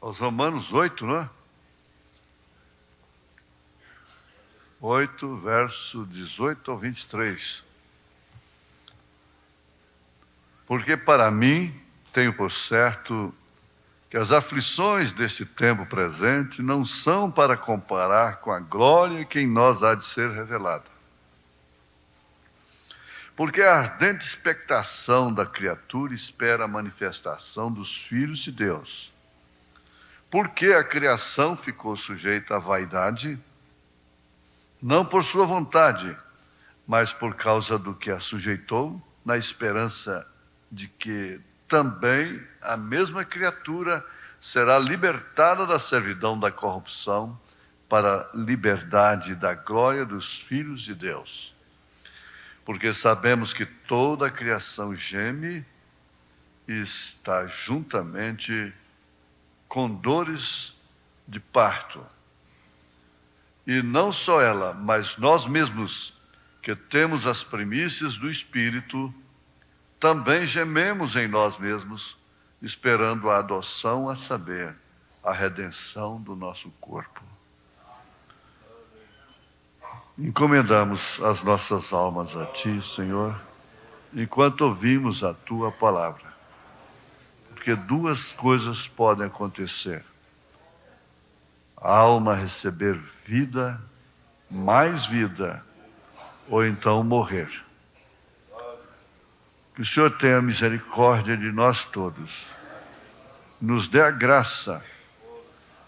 aos Romanos 8, não é? 8, verso 18 ao 23. Porque para mim, tenho por certo que as aflições deste tempo presente não são para comparar com a glória que em nós há de ser revelada. Porque a ardente expectação da criatura espera a manifestação dos filhos de Deus. Porque a criação ficou sujeita à vaidade, não por sua vontade, mas por causa do que a sujeitou, na esperança de que também a mesma criatura será libertada da servidão da corrupção para a liberdade da glória dos filhos de Deus. Porque sabemos que toda a criação geme e está juntamente com dores de parto. E não só ela, mas nós mesmos, que temos as primícias do Espírito, também gememos em nós mesmos, esperando a adoção, a saber, a redenção do nosso corpo. Encomendamos as nossas almas a Ti, Senhor, enquanto ouvimos a Tua palavra. Porque duas coisas podem acontecer: a alma receber vida, mais vida, ou então morrer. Que o Senhor tenha misericórdia de nós todos, nos dê a graça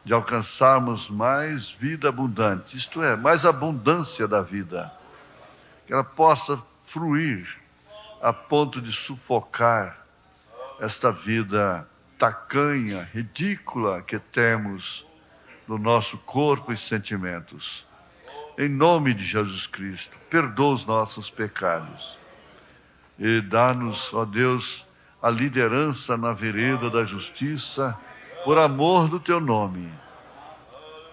de alcançarmos mais vida abundante, isto é, mais abundância da vida, que ela possa fluir a ponto de sufocar esta vida tacanha, ridícula que temos no nosso corpo e sentimentos. Em nome de Jesus Cristo, perdoa os nossos pecados e dá-nos, ó Deus, a liderança na vereda da justiça, por amor do Teu nome.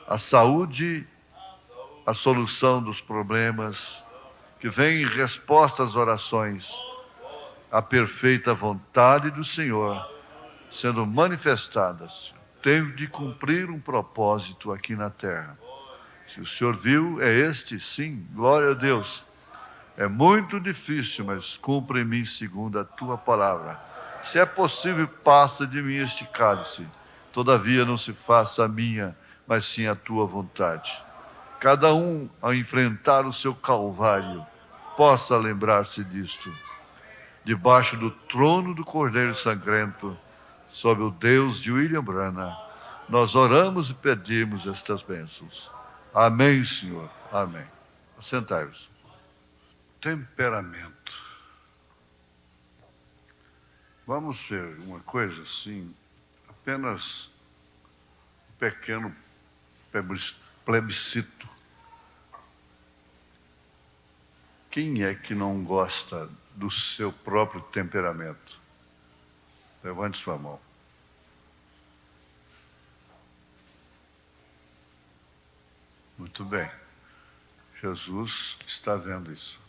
A saúde, a solução dos problemas, que vem em resposta às orações, a perfeita vontade do Senhor sendo manifestadas. Tenho de cumprir um propósito aqui na terra. Se o Senhor viu, é este, sim, glória a Deus. É muito difícil, mas cumpra em mim segundo a Tua palavra. Se é possível, passa de mim este cálice. Todavia não se faça a minha, mas sim a Tua vontade. Cada um, ao enfrentar o seu calvário, possa lembrar-se disto. Debaixo do trono do Cordeiro Sangrento, sob o Deus de William Branham, nós oramos e pedimos estas bênçãos. Amém, Senhor. Amém. Assentai-vos. Temperamento. Vamos ver uma coisa assim, apenas um pequeno plebiscito. Quem é que não gosta do seu próprio temperamento? Levante sua mão. Muito bem. Jesus está vendo isso.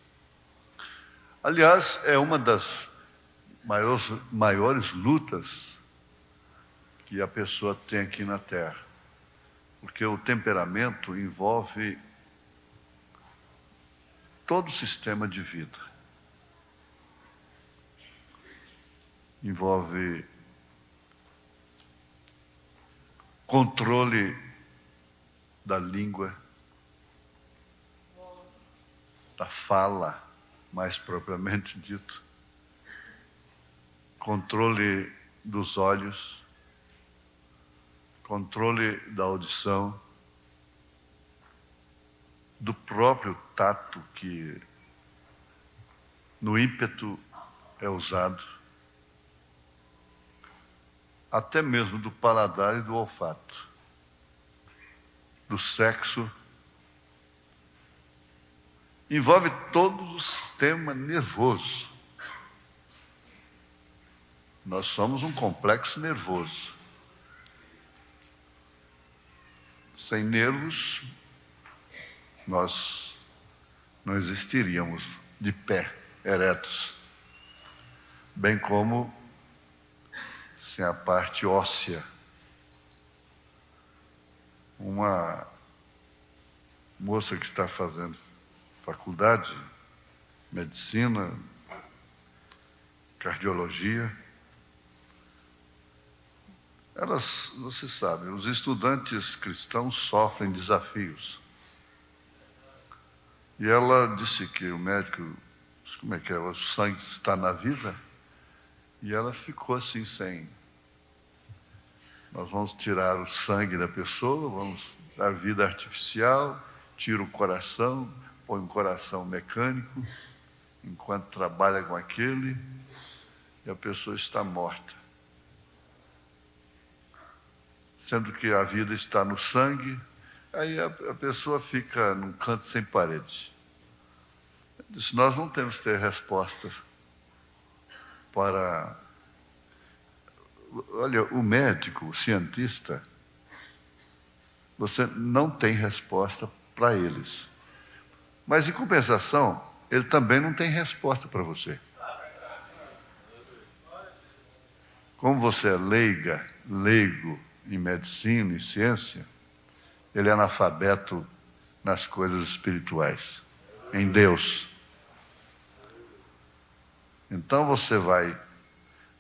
Aliás, é uma das maiores lutas que a pessoa tem aqui na Terra. Porque o temperamento envolve todo o sistema de vida. Envolve controle da língua, da fala, mais propriamente dito, controle dos olhos, controle da audição, do próprio tato que no ímpeto é usado, até mesmo do paladar e do olfato, do sexo. Envolve todo o sistema nervoso. Nós somos um complexo nervoso. Sem nervos, nós não existiríamos de pé, eretos. Bem como sem a parte óssea Uma moça que está fazendo faculdade, medicina, cardiologia, elas, você sabe, os estudantes cristãos sofrem desafios. E ela disse que o médico, como é que é, o sangue está na vida, e ela ficou assim sem. Nós vamos tirar o sangue da pessoa, vamos dar vida artificial, tira o coração, põe um coração mecânico, enquanto trabalha com aquele, e a pessoa está morta. Sendo que a vida está no sangue, aí a pessoa fica num canto sem parede. Eu disse, nós não temos que ter respostas para... Olha, o médico, o cientista, você não tem resposta para eles. Mas, em compensação, ele também não tem resposta para você. Como você é leigo em medicina e ciência, ele é analfabeto nas coisas espirituais, em Deus. Então você vai,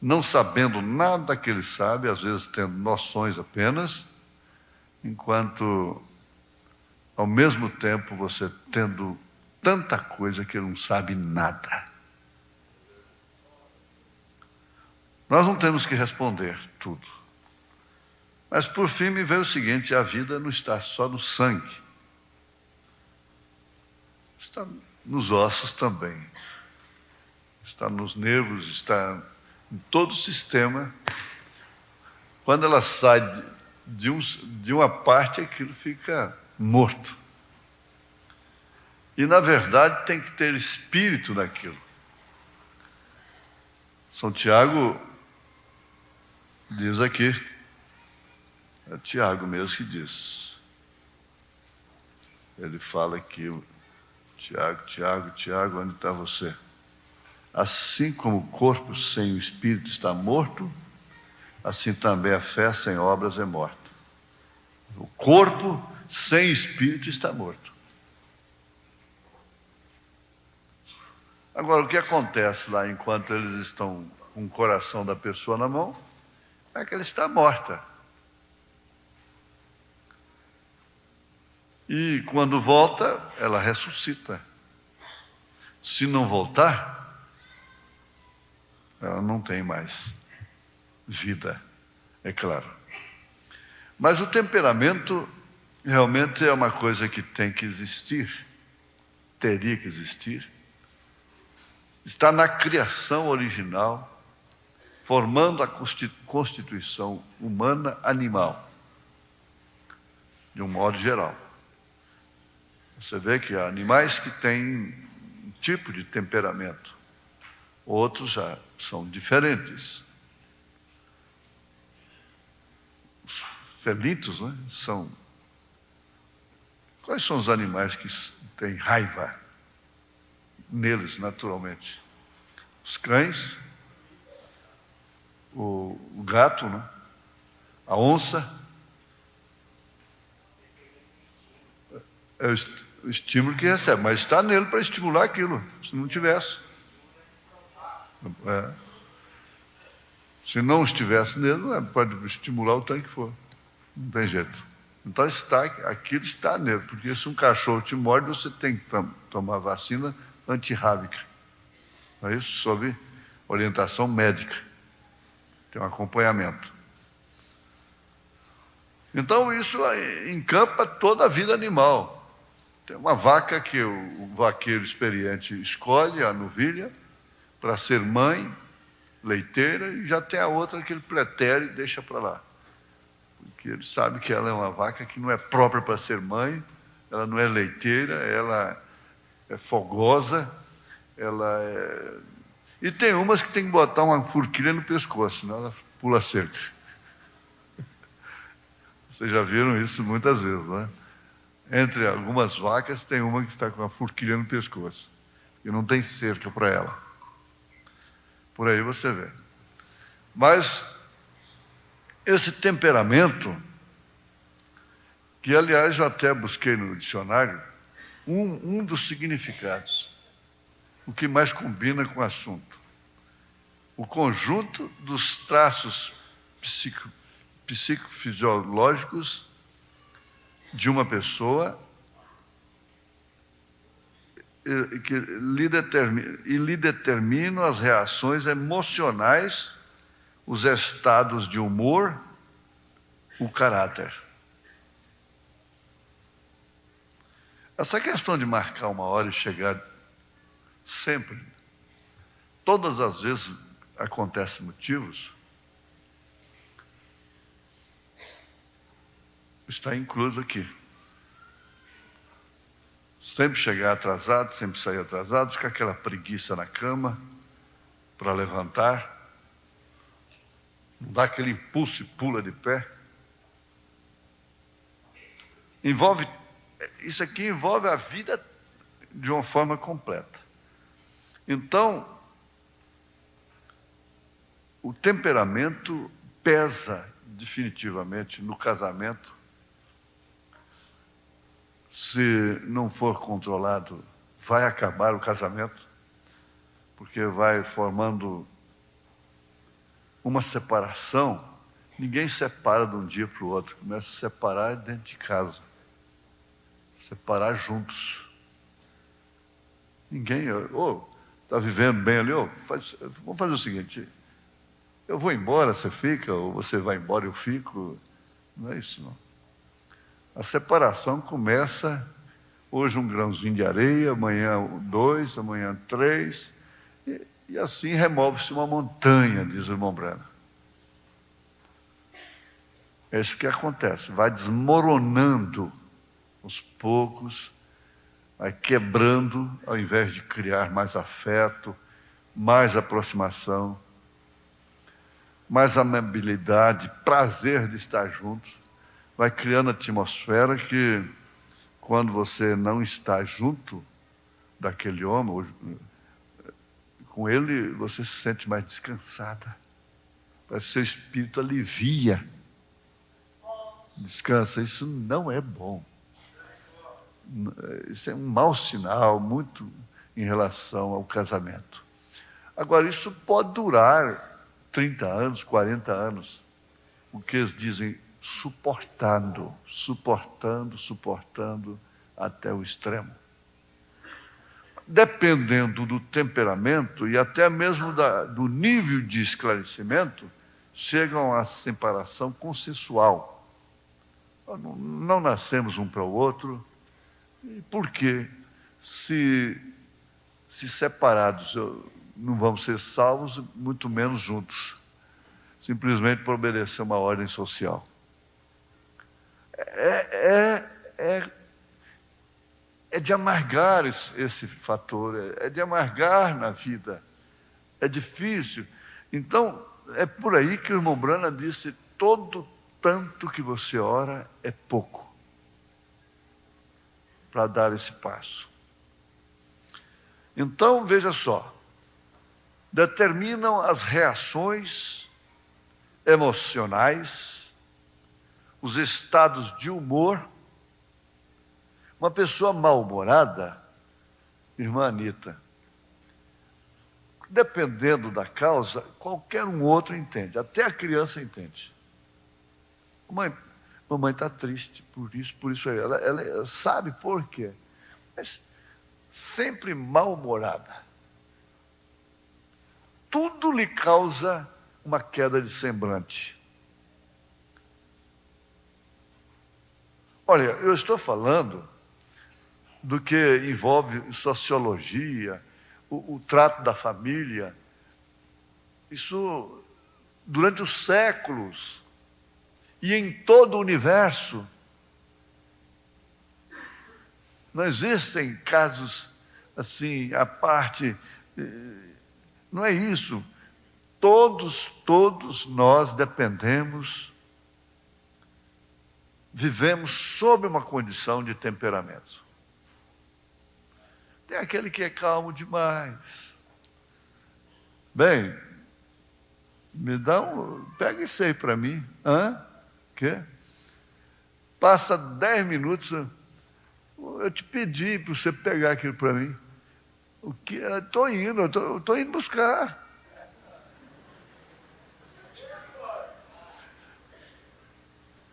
não sabendo nada que ele sabe, às vezes tendo noções apenas, enquanto, ao mesmo tempo, você tendo tanta coisa que ele não sabe nada. Nós não temos que responder tudo. Mas, por fim, me veio o seguinte, a vida não está só no sangue. Está nos ossos também. Está nos nervos, está em todo o sistema. Quando ela sai de uma parte, aquilo fica morto. E, na verdade, tem que ter espírito naquilo. São Tiago diz aqui, é Tiago mesmo que diz. Ele fala aqui, Tiago, onde está você? Assim como o corpo sem o espírito está morto, assim também a fé sem obras é morta. O corpo sem espírito está morto. Agora, o que acontece lá enquanto eles estão com o coração da pessoa na mão, é que ela está morta. E quando volta, ela ressuscita. Se não voltar, ela não tem mais vida, é claro. Mas o temperamento realmente é uma coisa que tem que existir, teria que existir. Está na criação original, formando a constituição humana animal, de um modo geral. Você vê que há animais que têm um tipo de temperamento, outros já são diferentes. Os felinos, né, são... Quais são os animais que têm raiva neles, naturalmente? Os cães, o gato, né? A onça. É o estímulo que recebe, mas está nele para estimular aquilo, se não tivesse. Se não estivesse nele, pode estimular o tanto que for. Não tem jeito. Então aquilo está nele, porque se um cachorro te morde, você tem que tomar vacina antirrábica. Não é isso? Sob orientação médica. Tem um acompanhamento. Então isso encampa toda a vida animal. Tem uma vaca que o vaqueiro experiente escolhe, a novilha, para ser mãe, leiteira, e já tem a outra que ele pretere e deixa para lá. Porque ele sabe que ela é uma vaca que não é própria para ser mãe, ela não é leiteira, ela é fogosa, E tem umas que tem que botar uma forquilha no pescoço, senão ela pula cerca. Vocês já viram isso muitas vezes, não é? Entre algumas vacas, tem uma que está com a forquilha no pescoço. E não tem cerca para ela. Por aí você vê. Mas esse temperamento que, aliás, eu até busquei no dicionário um dos significados, o que mais combina com o assunto. O conjunto dos traços psicofisiológicos de uma pessoa que lhe determinam as reações emocionais, os estados de humor, o caráter. Essa questão de marcar uma hora e chegar sempre, todas as vezes acontecem motivos, está incluso aqui. Sempre chegar atrasado, sempre sair atrasado, ficar aquela preguiça na cama para levantar, não dá aquele impulso e pula de pé. Isso aqui envolve a vida de uma forma completa. Então, o temperamento pesa definitivamente no casamento. Se não for controlado, vai acabar o casamento, porque vai formando uma separação. Ninguém separa de um dia para o outro, começa a separar dentro de casa, separar juntos. Ninguém, está vivendo bem ali, vamos fazer o seguinte, eu vou embora, você fica, ou você vai embora, eu fico. Não é isso, não. A separação começa, hoje um grãozinho de areia, amanhã 2, amanhã 3, e assim remove-se uma montanha, diz o irmão Breno. É isso que acontece, vai desmoronando aos poucos, vai quebrando, ao invés de criar mais afeto, mais aproximação, mais amabilidade, prazer de estar juntos. Vai criando atmosfera que, quando você não está junto daquele homem, com ele, você se sente mais descansada. Parece que seu espírito alivia. Descansa. Isso não é bom. Isso é um mau sinal, muito em relação ao casamento. Agora, isso pode durar 30 anos, 40 anos. O que eles dizem, suportando até o extremo. Dependendo do temperamento e até mesmo do nível de esclarecimento, chegam à separação consensual. Não nascemos um para o outro, por quê? Se separados não vamos ser salvos, muito menos juntos, simplesmente por obedecer uma ordem social. É de amargar esse fator, é de amargar na vida, é difícil. Então, é por aí que o irmão Brana disse, todo tanto que você ora é pouco para dar esse passo. Então, veja só, determinam as reações emocionais, os estados de humor. Uma pessoa mal-humorada, irmã Anita, dependendo da causa, qualquer um outro entende, até a criança entende. Mamãe está triste por isso. Ela sabe por quê, mas sempre mal-humorada. Tudo lhe causa uma queda de semblante. Olha, eu estou falando do que envolve sociologia, o trato da família. Isso, durante os séculos, e em todo o universo, não existem casos assim, à parte. Não é isso. Todos nós vivemos sob uma condição de temperamento. Tem aquele que é calmo demais. Bem, pega isso aí para mim. Quê? Passa 10 minutos, eu te pedi para você pegar aquilo para mim. O que? Estou indo, estou indo buscar.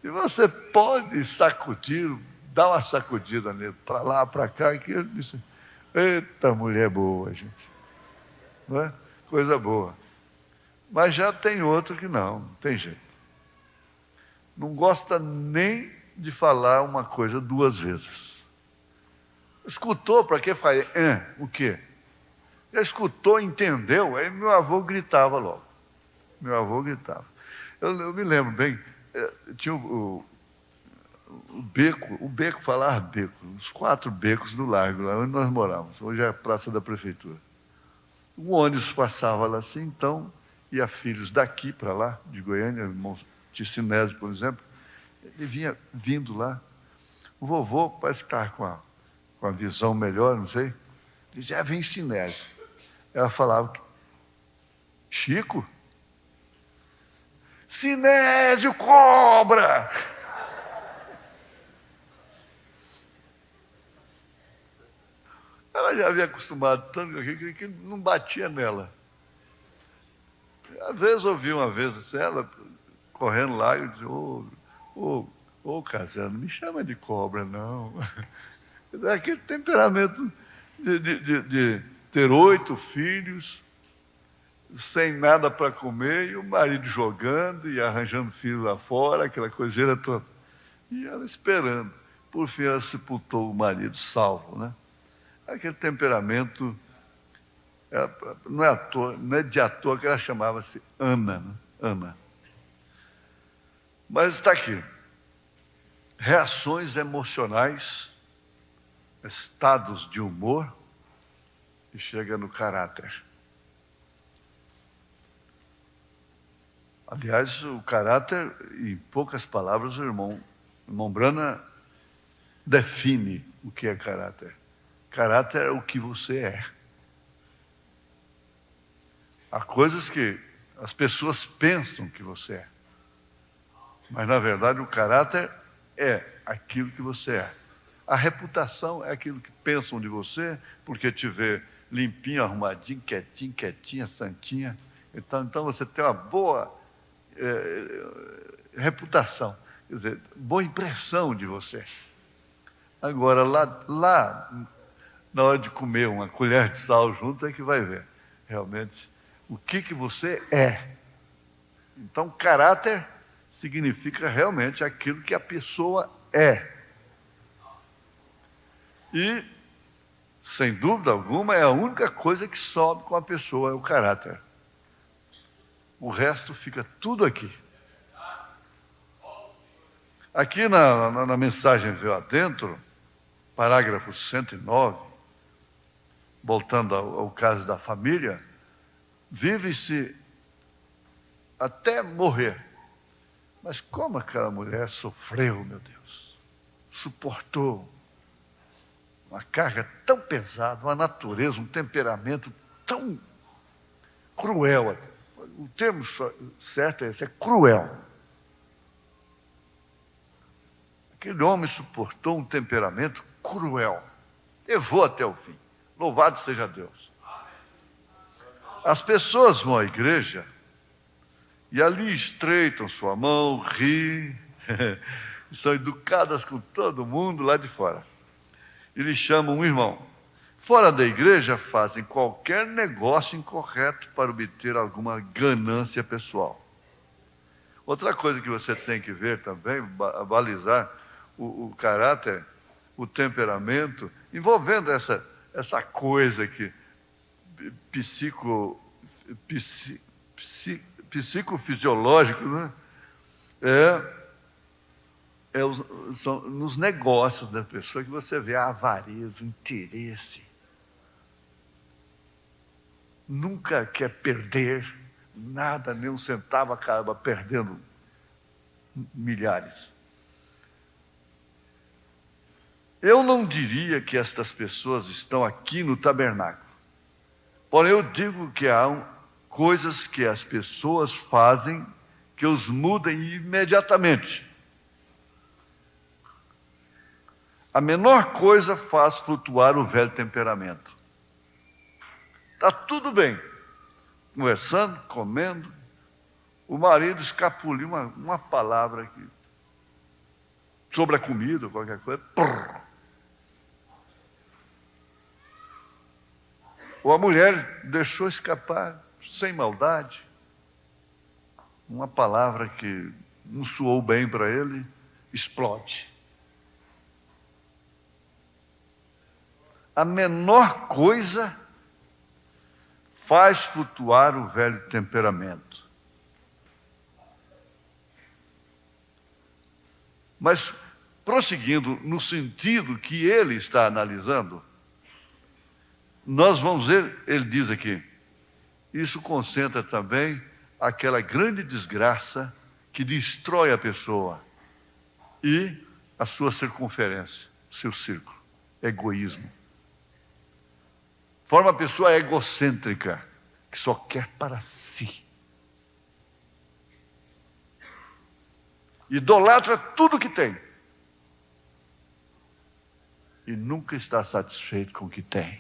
E você pode sacudir, dar uma sacudida nele, para lá, para cá, que ele disse, eita mulher boa, gente. Não é? Coisa boa. Mas já tem outro que não tem jeito. Não gosta nem de falar uma coisa 2 vezes. Escutou, para que faz? O quê? Já escutou, entendeu? Aí meu avô gritava logo. Meu avô gritava. Eu me lembro bem, tinha o beco, falar beco, os 4 becos do Largo, lá onde nós morávamos. Hoje é a Praça da Prefeitura. O ônibus passava lá assim, então, ia filhos daqui para lá, de Goiânia, irmão Ticinésio, por exemplo, ele vinha vindo lá. O vovô parece que estava com a visão melhor, não sei. Ele dizia, vem Sinésio. Ela falava, Chico? Sinésio cobra! Ela já havia acostumado tanto com aquilo que não batia nela. Às vezes ouvi uma vez assim, ela correndo lá e dizia, ô Casano, não me chama de cobra, não. Aquele temperamento de ter 8 filhos, sem nada para comer, e o marido jogando e arranjando filho lá fora, aquela coiseira toda. E ela esperando. Por fim, ela sepultou o marido salvo, né? Aquele temperamento, não é de à toa que ela chamava-se Ana, né? Ana. Mas está aqui. Reações emocionais, estados de humor, e chega no caráter. Aliás, o caráter, em poucas palavras, o irmão Brana define o que é caráter. Caráter é o que você é. Há coisas que as pessoas pensam que você é. Mas, na verdade, o caráter é aquilo que você é. A reputação é aquilo que pensam de você, porque te vê limpinho, arrumadinho, quietinha, santinha. Então você tem uma boa reputação, quer dizer, boa impressão de você. Agora, lá, na hora de comer uma colher de sal juntos, é que vai ver, realmente, o que você é. Então, caráter significa realmente aquilo que a pessoa é. E, sem dúvida alguma, é a única coisa que sobe com a pessoa, é o caráter. O resto fica tudo aqui. Aqui na mensagem Veio Adentro, parágrafo 109, voltando ao caso da família, vive-se até morrer. Mas como aquela mulher sofreu, meu Deus, suportou uma carga tão pesada, uma natureza, um temperamento tão cruel. O termo certo é esse, é cruel. Aquele homem suportou um temperamento cruel, levou até o fim. Louvado seja Deus. As pessoas vão à igreja e ali estreitam sua mão, riem, são educadas com todo mundo lá de fora. E lhe chamam um irmão. Fora da igreja fazem qualquer negócio incorreto para obter alguma ganância pessoal. Outra coisa que você tem que ver também, balizar o caráter, o temperamento, envolvendo essa coisa que psicofisiológico, né? São nos negócios da pessoa que você vê a avareza, o interesse. Nunca quer perder nada, nem um centavo, acaba perdendo milhares. Eu não diria que estas pessoas estão aqui no tabernáculo. Porém, eu digo que há coisas que as pessoas fazem que os mudem imediatamente. A menor coisa faz flutuar o velho temperamento. Está tudo bem, conversando, comendo, o marido escapuliu uma palavra aqui, sobre a comida, qualquer coisa, prrr. Ou a mulher deixou escapar, sem maldade, uma palavra que não soou bem para ele, explode. A menor coisa faz flutuar o velho temperamento. Mas, prosseguindo no sentido que ele está analisando, nós vamos ver, ele diz aqui, isso concentra também aquela grande desgraça que destrói a pessoa e a sua circunferência, o seu círculo, egoísmo. Forma uma pessoa egocêntrica, que só quer para si. Idolatra tudo que tem. E nunca está satisfeito com o que tem.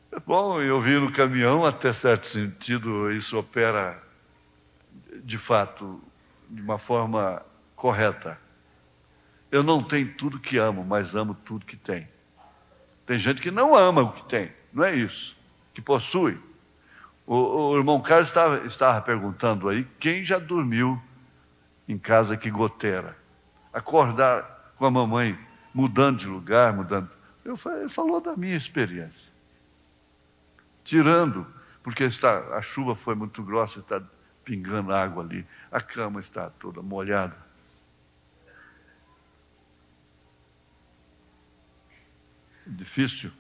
É bom, eu vi no caminhão, até certo sentido, isso opera, de fato, de uma forma correta. Eu não tenho tudo que amo, mas amo tudo que tem. Tem gente que não ama o que tem, não é isso, que possui. O irmão Carlos estava perguntando aí, quem já dormiu em casa que goteira? Acordar com a mamãe, mudando de lugar, mudando. Ele falou da minha experiência. Tirando, porque a chuva foi muito grossa, está pingando água ali, a cama está toda molhada. Difícil.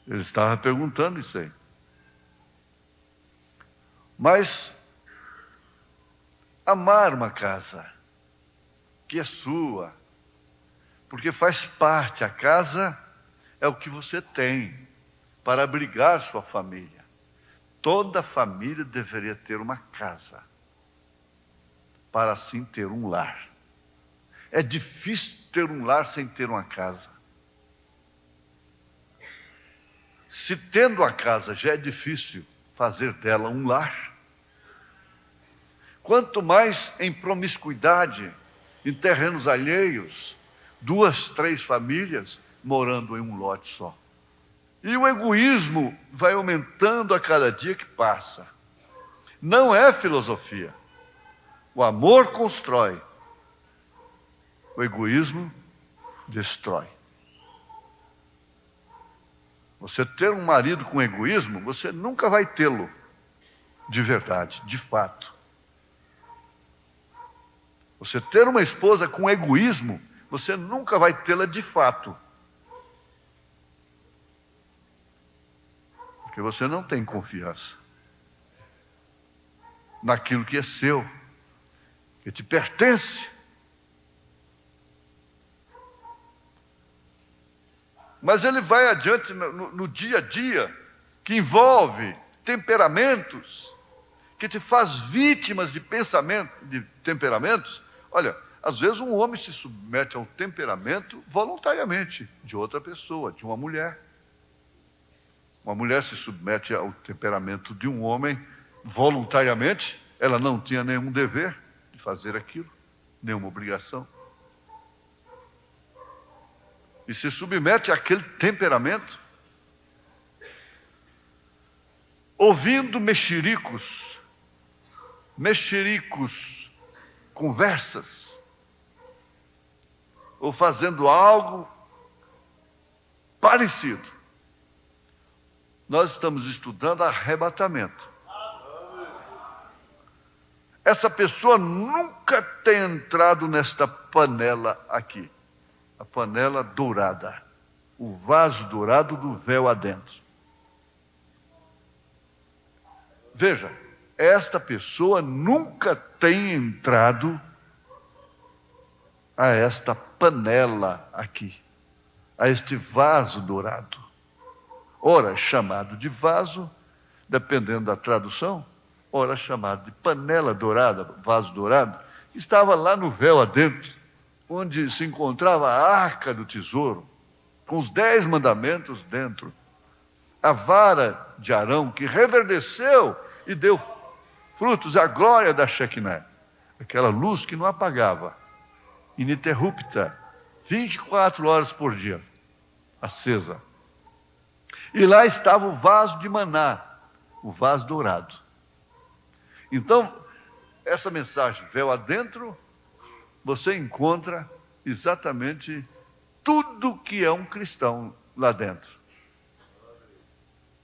Ele estava perguntando isso aí. Mas amar uma casa que é sua, porque faz parte, a casa é o que você tem para abrigar sua família. Toda família deveria ter uma casa, para assim ter um lar. É difícil ter um lar sem ter uma casa. Se tendo a casa já é difícil fazer dela um lar, quanto mais em promiscuidade, em terrenos alheios, 2, 3 famílias morando em um lote só. E o egoísmo vai aumentando a cada dia que passa. Não é filosofia. O amor constrói, o egoísmo destrói. Você ter um marido com egoísmo, você nunca vai tê-lo de verdade, de fato. Você ter uma esposa com egoísmo, você nunca vai tê-la de fato. Porque você não tem confiança naquilo que é seu, que te pertence. Mas ele vai adiante no dia a dia, que envolve temperamentos, que te faz vítimas de temperamentos. Olha, às vezes um homem se submete ao temperamento voluntariamente de outra pessoa, de uma mulher. Uma mulher se submete ao temperamento de um homem voluntariamente, ela não tinha nenhum dever de fazer aquilo, nenhuma obrigação. E se submete àquele temperamento, ouvindo mexericos, conversas, ou fazendo algo parecido. Nós estamos estudando arrebatamento. Essa pessoa nunca tem entrado nesta panela aqui. A panela dourada, o vaso dourado do véu adentro. Veja, esta pessoa nunca tem entrado a esta panela aqui, a este vaso dourado. Ora, chamado de vaso, dependendo da tradução, ora chamado de panela dourada, vaso dourado, estava lá no véu adentro, onde se encontrava a arca do tesouro, com os 10 mandamentos dentro. A vara de Arão, que reverdeceu e deu frutos, a glória da Shekinah, aquela luz que não apagava, ininterrupta, 24 horas por dia, acesa. E lá estava o vaso de maná, o vaso dourado. Então, essa mensagem, véu adentro, você encontra exatamente tudo que é um cristão lá dentro.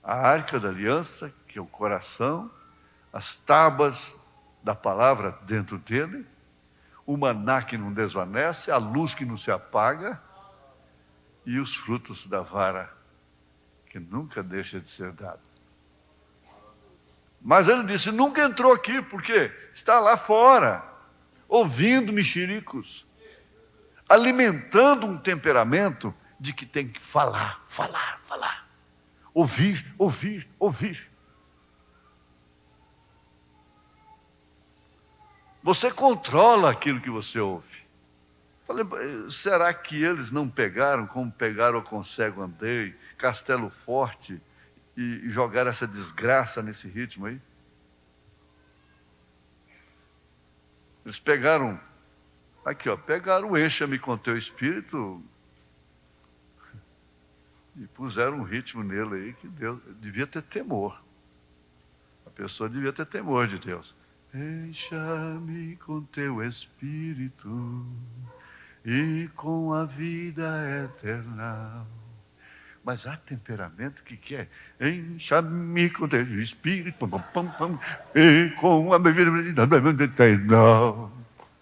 A arca da aliança, que é o coração, as tábuas da palavra dentro dele, o maná que não desvanece, a luz que não se apaga e os frutos da vara que nunca deixa de ser dado. Mas ele disse, nunca entrou aqui, porque está lá fora, ouvindo mexericos, alimentando um temperamento de que tem que falar, falar, falar, ouvir, ouvir, ouvir. Você controla aquilo que você ouve. Falei, será que eles não pegaram como pegaram o Concego Andei, Castelo Forte, e jogaram essa desgraça nesse ritmo aí? Eles pegaram, aqui ó, pegaram Encha-me com teu espírito e puseram um ritmo nele aí que Deus devia ter temor. A pessoa devia ter temor de Deus. Encha-me com teu espírito e com a vida eterna. Mas há temperamento que quer encha-me com teu espírito e com a vida eterna.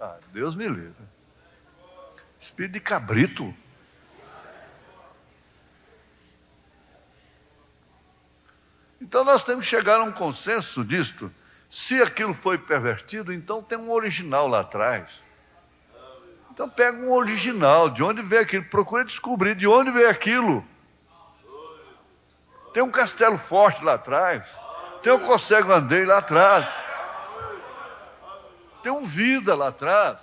Ah, Deus me livre. Espírito de cabrito. Então nós temos que chegar a um consenso disto. Se aquilo foi pervertido, então tem um original lá atrás. Então pega um original, de onde veio aquilo, procura descobrir de onde veio aquilo. Tem um Castelo Forte lá atrás, tem um Concego Andei lá atrás, tem um Vida lá atrás.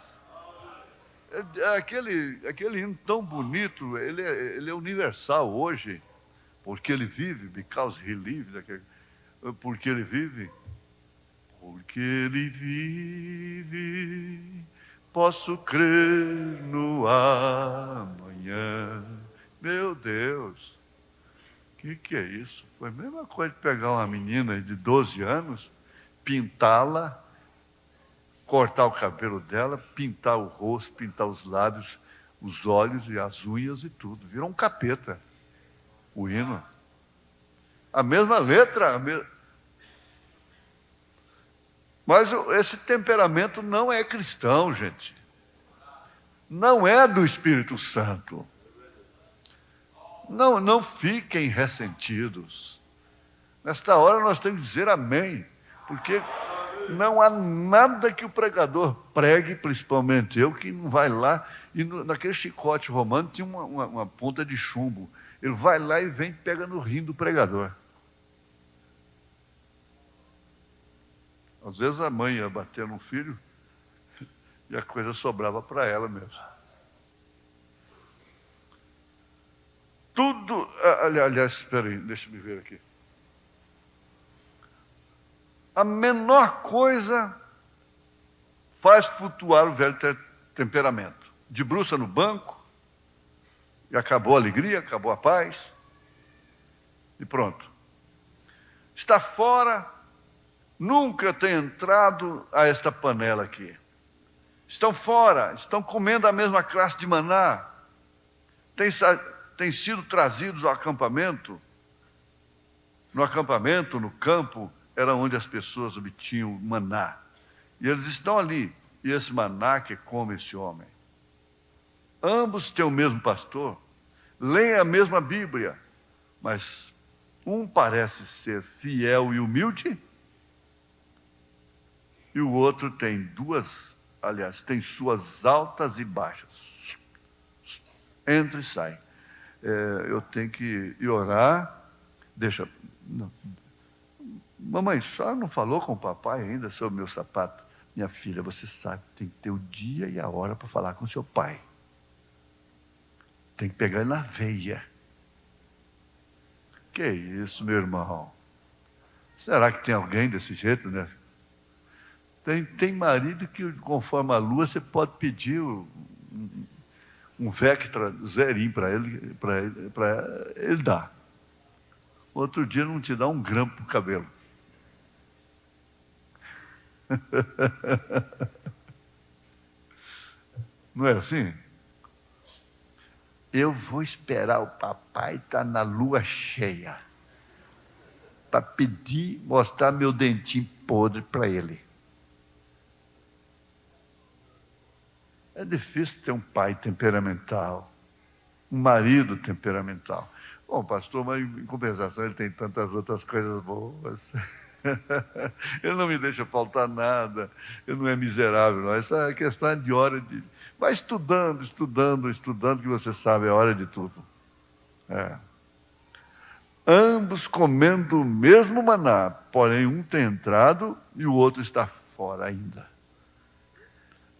Aquele hino tão bonito, ele é universal hoje, porque ele vive, because he lives, porque ele vive, posso crer no amanhã. Meu Deus, que é isso? Foi a mesma coisa de pegar uma menina de 12 anos, pintá-la, cortar o cabelo dela, pintar o rosto, pintar os lábios, os olhos e as unhas e tudo. Virou um capeta o hino. A mesma letra, mas esse temperamento não é cristão, gente. Não é do Espírito Santo. Não fiquem ressentidos. Nesta hora nós temos que dizer amém, porque não há nada que o pregador pregue, principalmente eu, que não vai lá, e naquele chicote romano tinha uma ponta de chumbo. Ele vai lá e vem e pega no rim do pregador. Às vezes a mãe ia bater no filho e a coisa sobrava para ela mesmo. Tudo, aliás, espera aí, deixa eu me ver aqui. A menor coisa faz flutuar o velho temperamento. Debruça no banco, e acabou a alegria, acabou a paz, e pronto. Está fora, nunca tem entrado a esta panela aqui. Estão fora, estão comendo a mesma classe de maná, têm sido trazidos ao acampamento. No acampamento, no campo, era onde as pessoas obtinham maná. E eles estão ali, e esse maná que come esse homem. Ambos têm o mesmo pastor, leem a mesma Bíblia, mas um parece ser fiel e humilde, e o outro tem tem suas altas e baixas. Entra e sai. Eu tenho que ir orar, Mamãe, a senhora não falou com o papai ainda sobre o meu sapato? Minha filha, você sabe, tem que ter o dia e a hora para falar com seu pai. Tem que pegar ele na veia. Que isso, meu irmão? Será que tem alguém desse jeito, né? Tem marido que, conforme a lua, você pode pedir um Vectra zerinho para ele dar. Outro dia não te dá um grampo para o cabelo. Não é assim? Eu vou esperar o papai estar na lua cheia para pedir, mostrar meu dentinho podre para ele. É difícil ter um pai temperamental, um marido temperamental. Bom, pastor, mas em compensação ele tem tantas outras coisas boas. Ele não me deixa faltar nada. Ele não é miserável, não. Essa questão é de hora de... Vai estudando, estudando, estudando, que você sabe, é hora de tudo. É. Ambos comendo o mesmo maná, porém um tem entrado e o outro está fora ainda.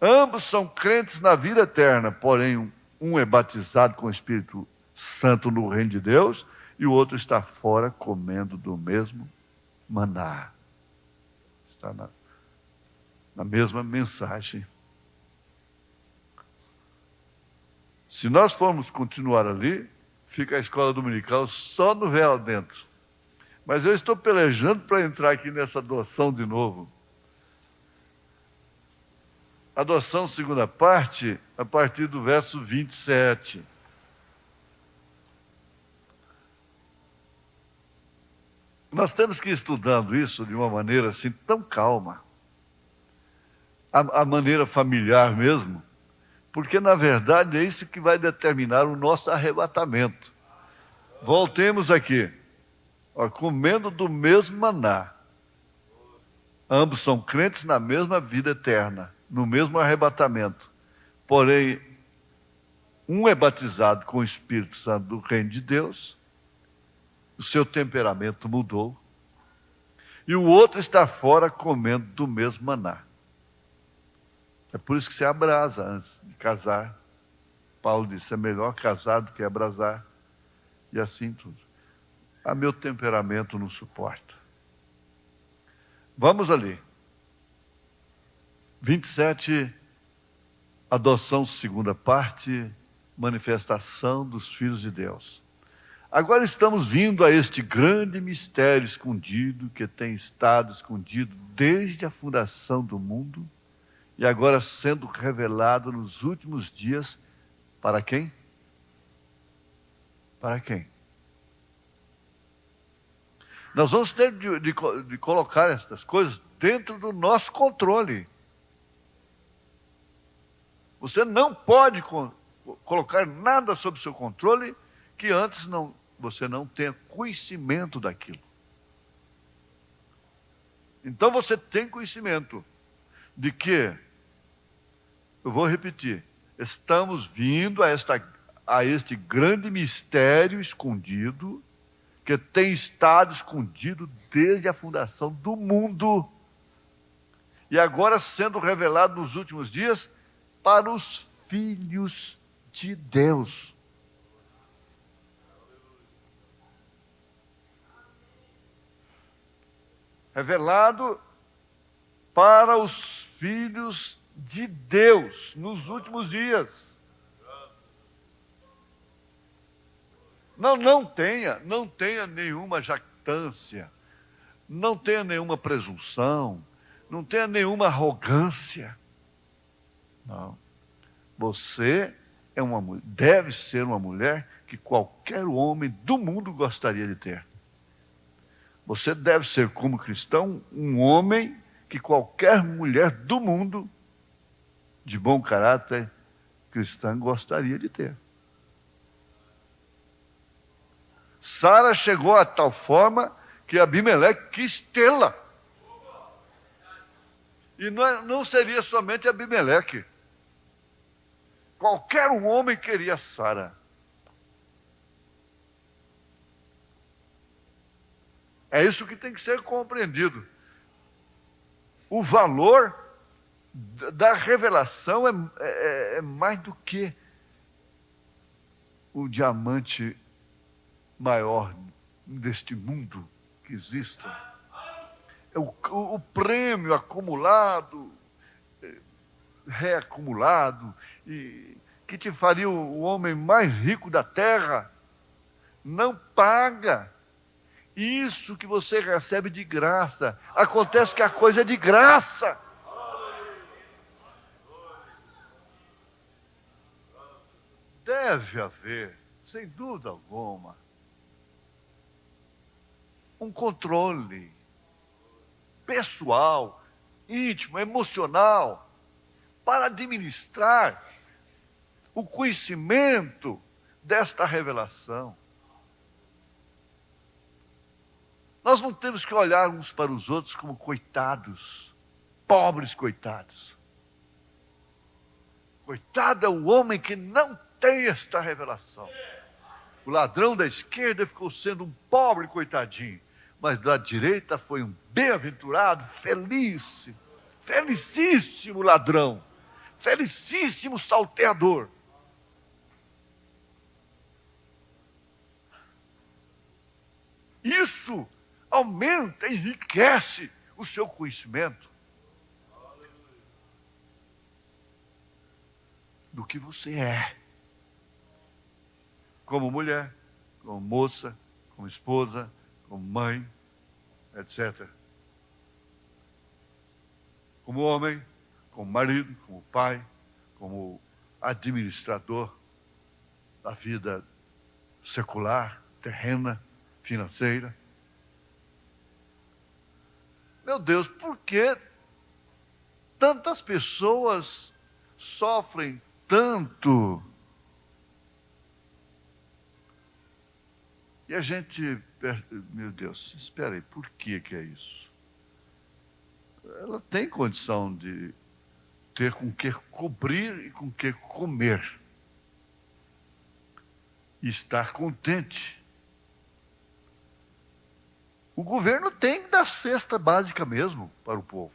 Ambos são crentes na vida eterna, porém um é batizado com o Espírito Santo no reino de Deus e o outro está fora comendo do mesmo maná. Está na mesma mensagem. Se nós formos continuar ali, fica a escola dominical só no véu dentro. Mas eu estou pelejando para entrar aqui nessa adoção de novo. Adoção, segunda parte, a partir do verso 27. Nós temos que ir estudando isso de uma maneira assim tão calma. A maneira familiar mesmo. Porque, na verdade, é isso que vai determinar o nosso arrebatamento. Voltemos aqui. Ó, comendo do mesmo maná. Ambos são crentes na mesma vida eterna, no mesmo arrebatamento. Porém, um é batizado com o Espírito Santo do reino de Deus, o seu temperamento mudou, e o outro está fora comendo do mesmo maná. É por isso que você abrasa antes de casar. Paulo disse, é melhor casar do que abrasar. E assim tudo. Meu temperamento não suporta. Vamos ali. 27, adoção, segunda parte, manifestação dos filhos de Deus. Agora estamos vindo a este grande mistério escondido, que tem estado escondido desde a fundação do mundo, e agora sendo revelado nos últimos dias, para quem? Para quem? Nós vamos ter de colocar estas coisas dentro do nosso controle. Você não pode colocar nada sob seu controle que antes você não tenha conhecimento daquilo. Então você tem conhecimento de que, eu vou repetir, estamos vindo a este grande mistério escondido, que tem estado escondido desde a fundação do mundo, e agora sendo revelado nos últimos dias para os filhos de Deus. Revelado para os filhos de Deus nos últimos dias. Não tenha nenhuma jactância, não tenha nenhuma presunção, não tenha nenhuma arrogância. Não. Você deve ser uma mulher que qualquer homem do mundo gostaria de ter. Você deve ser, como cristão, um homem que qualquer mulher do mundo, de bom caráter cristão, gostaria de ter. Sara chegou a tal forma que Abimeleque quis tê-la. E não seria somente Abimeleque. Qualquer um homem queria Sara. É isso que tem que ser compreendido. O valor da revelação é mais do que o diamante maior deste mundo que existe. É o prêmio acumulado, reacumulado, e que te faria o homem mais rico da terra. Não paga. Isso que você recebe de graça. Acontece que a coisa é de graça. Deve haver, sem dúvida alguma, um controle pessoal, íntimo, emocional, para administrar o conhecimento desta revelação. Nós não temos que olhar uns para os outros como coitados, pobres coitados. Coitado é o homem que não tem esta revelação. O ladrão da esquerda ficou sendo um pobre coitadinho, mas da direita foi um bem-aventurado, feliz, felicíssimo ladrão, felicíssimo salteador. Isso aumenta, enriquece o seu conhecimento do que você é. Como mulher, como moça, como esposa, como mãe, etc. Como homem, como marido, como pai, como administrador da vida secular, terrena, financeira. Meu Deus, por que tantas pessoas sofrem tanto? E a gente, meu Deus, espera aí, por que é isso? Ela tem condição de ter com que cobrir e com que comer. E estar contente. O governo tem que dar cesta básica mesmo para o povo.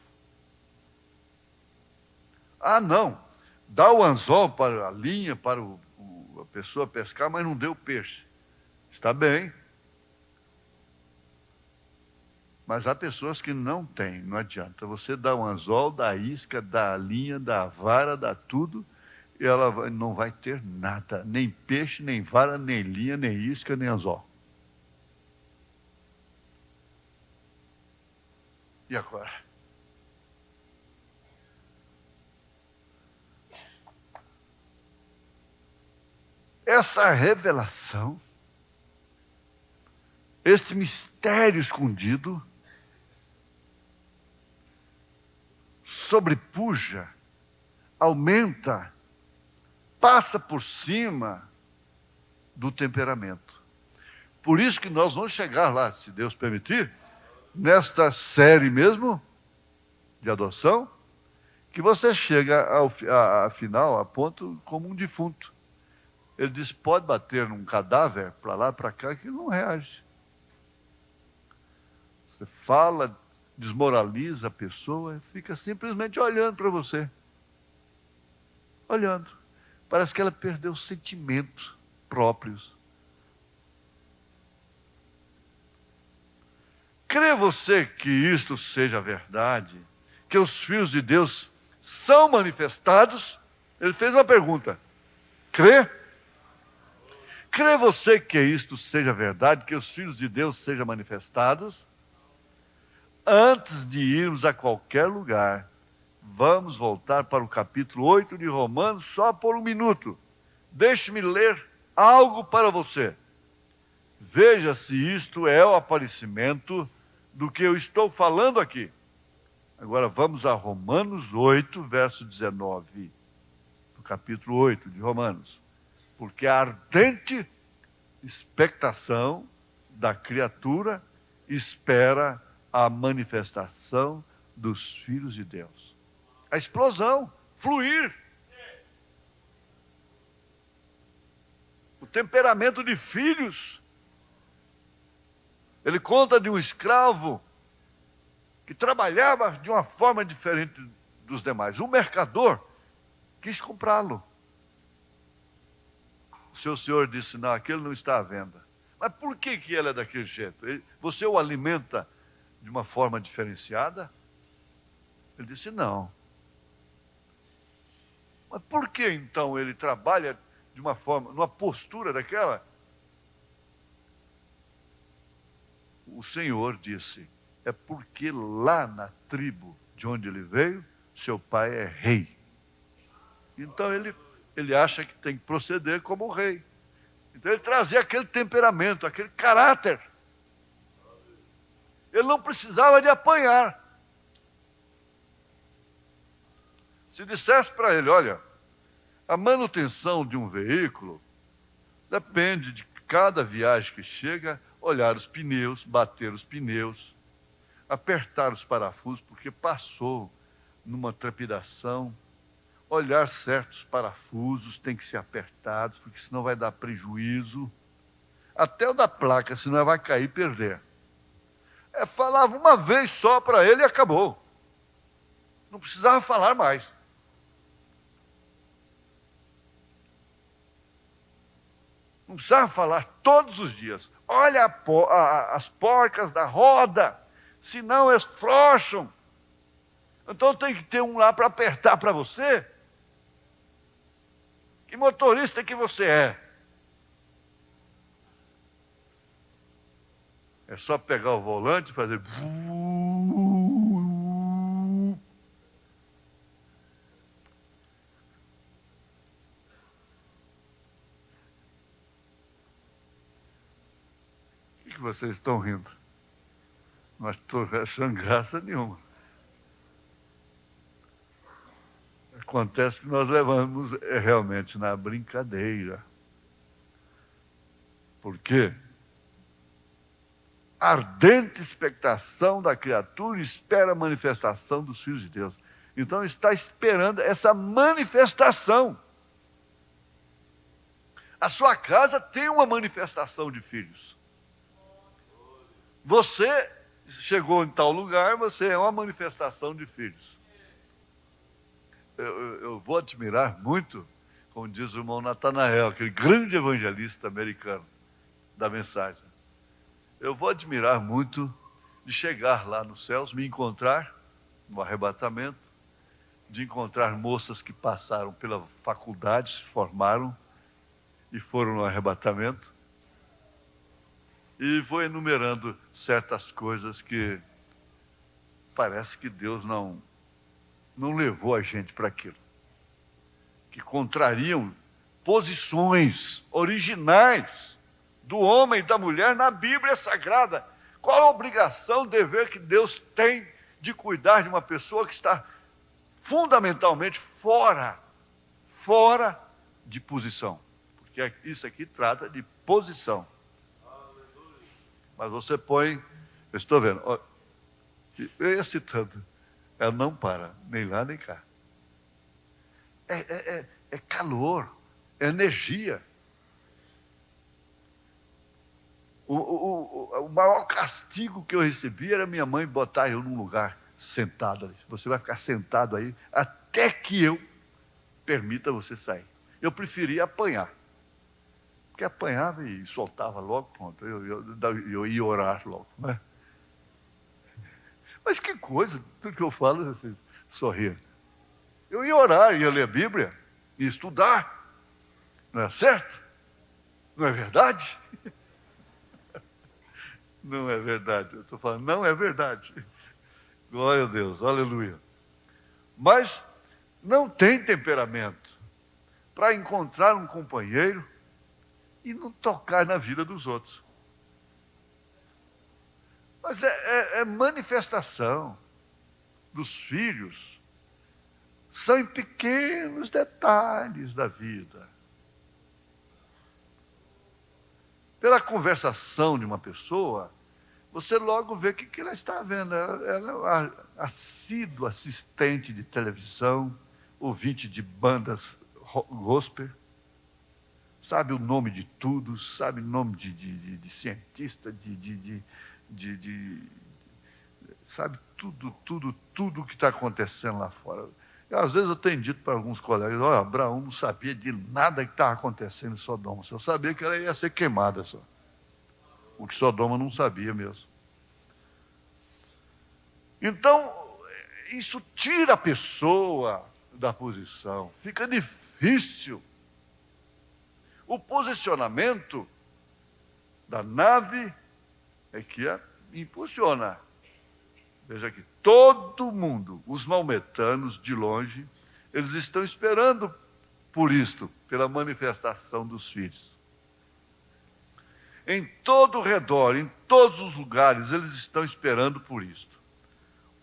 Ah, não, dá o anzol para a linha, para a pessoa pescar, mas não deu peixe. Está bem. Mas há pessoas que não têm, não adianta. Você dá um anzol, dá isca, dá a linha, dá a vara, dá tudo, e ela não vai ter nada. Nem peixe, nem vara, nem linha, nem isca, nem anzol. E agora? Essa revelação, este mistério escondido, sobrepuja, aumenta, passa por cima do temperamento. Por isso que nós vamos chegar lá, se Deus permitir, nesta série mesmo de adoção, que você chega ao final, a ponto como um defunto. Ele diz, pode bater num cadáver, para lá, para cá, que não reage. Você fala, desmoraliza a pessoa, fica simplesmente olhando para você. Olhando. Parece que ela perdeu os sentimentos próprios. Crê você que isto seja verdade? Que os filhos de Deus são manifestados? Ele fez uma pergunta. Crê? Crê você que isto seja verdade? Que os filhos de Deus sejam manifestados? Antes de irmos a qualquer lugar, vamos voltar para o capítulo 8 de Romanos, só por um minuto. Deixe-me ler algo para você. Veja se isto é o aparecimento do que eu estou falando aqui. Agora vamos a Romanos 8, verso 19. No capítulo 8 de Romanos. Porque a ardente expectação da criatura espera a manifestação dos filhos de Deus. A explosão, fluir. O temperamento de filhos. Ele conta de um escravo que trabalhava de uma forma diferente dos demais. O mercador quis comprá-lo. O seu senhor disse, não, aquele não está à venda. Mas por que ele é daquele jeito? Você o alimenta de uma forma diferenciada? Ele disse, não. Mas por que então ele trabalha de uma forma, numa postura daquela? O Senhor disse, é porque lá na tribo de onde ele veio, seu pai é rei. Então ele acha que tem que proceder como rei. Então ele trazia aquele temperamento, aquele caráter. Ele não precisava de apanhar. Se dissesse para ele, olha, a manutenção de um veículo depende de cada viagem que chega, olhar os pneus, bater os pneus, apertar os parafusos, porque passou numa trepidação, olhar certos parafusos, tem que ser apertados, porque senão vai dar prejuízo. Até o da placa, senão vai cair e perder. Falava uma vez só para ele e acabou. Não precisava falar mais. Não precisava falar todos os dias. Olha as porcas da roda, senão eles frouxam. Então tem que ter um lá para apertar para você. Que motorista que você é? É só pegar o volante e fazer... O que vocês estão rindo? Não estou achando graça nenhuma. Acontece que nós levamos realmente na brincadeira. Por quê? Ardente expectação da criatura espera a manifestação dos filhos de Deus. Então está esperando essa manifestação. A sua casa tem uma manifestação de filhos. Você chegou em tal lugar, você é uma manifestação de filhos. Eu vou admirar muito, como diz o irmão Natanael, aquele grande evangelista americano da mensagem. Eu vou admirar muito de chegar lá nos céus, me encontrar no arrebatamento, de encontrar moças que passaram pela faculdade, se formaram e foram no arrebatamento. E vou enumerando certas coisas que parece que Deus não levou a gente para aquilo. Que contrariam posições originais do homem e da mulher na Bíblia Sagrada. Qual a obrigação, dever que Deus tem de cuidar de uma pessoa que está fundamentalmente fora de posição? Porque isso aqui trata de posição. Mas você põe, eu estou vendo, ó, eu ia citando, ela não para, nem lá nem cá. É calor, é energia. O maior castigo que eu recebi era minha mãe botar eu num lugar sentado. Você vai ficar sentado aí até que eu permita você sair. Eu preferia apanhar. Porque apanhava e soltava logo, pronto. Eu ia orar logo. Né? Mas que coisa, tudo que eu falo, vocês sorriam. Eu ia orar, ia ler a Bíblia, ia estudar. Não é certo? Não é verdade? Não é verdade. Eu estou falando, não é verdade. Glória a Deus, aleluia. Mas não tem temperamento para encontrar um companheiro e não tocar na vida dos outros. Mas é manifestação dos filhos. São em pequenos detalhes da vida. Pela conversação de uma pessoa, você logo vê o que ela está vendo. Ela é assídua assistente de televisão, ouvinte de bandas gospel, sabe o nome de tudo, sabe o nome de cientista, sabe, tudo que está acontecendo lá fora. Às vezes eu tenho dito para alguns colegas, olha, Abraão não sabia de nada que estava acontecendo em Sodoma, só sabia que ela ia ser queimada só. O que Sodoma não sabia mesmo. Então, isso tira a pessoa da posição, fica difícil. O posicionamento da nave é que a impulsiona. Veja aqui, todo mundo, os maometanos de longe, eles estão esperando por isto, pela manifestação dos filhos. Em todo o redor, em todos os lugares, eles estão esperando por isto.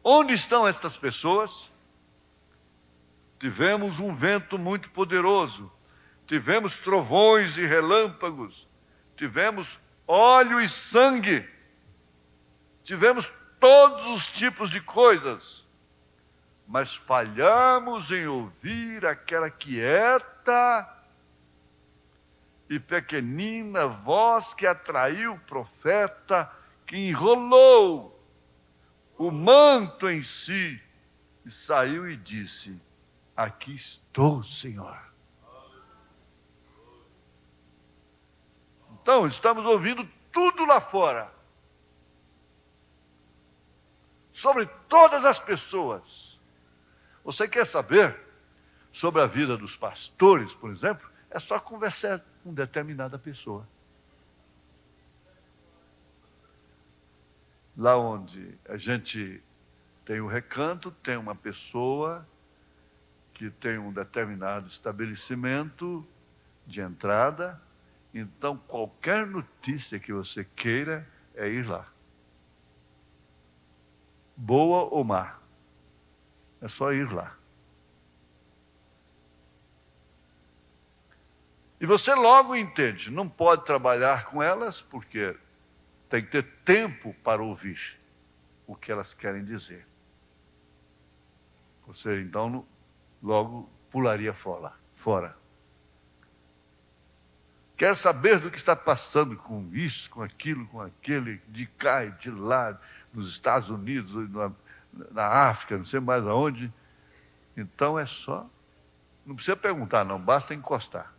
Onde estão estas pessoas? Tivemos um vento muito poderoso, tivemos trovões e relâmpagos, tivemos óleo e sangue, tivemos todos os tipos de coisas, mas falhamos em ouvir aquela quieta e pequenina voz que atraiu o profeta, que enrolou o manto em si e saiu e disse: aqui estou, Senhor. Então, estamos ouvindo tudo lá fora, sobre todas as pessoas. Você quer saber sobre a vida dos pastores, por exemplo? É só conversar com determinada pessoa. Lá onde a gente tem o recanto, tem uma pessoa que tem um determinado estabelecimento de entrada. Então, qualquer notícia que você queira é ir lá. Boa ou má, é só ir lá. E você logo entende, não pode trabalhar com elas, porque tem que ter tempo para ouvir o que elas querem dizer. Você, então, logo pularia fora. Quer saber do que está passando com isso, com aquilo, com aquele, de cá e de lá, nos Estados Unidos, na África, não sei mais aonde. Então é só, não precisa perguntar não, basta encostar.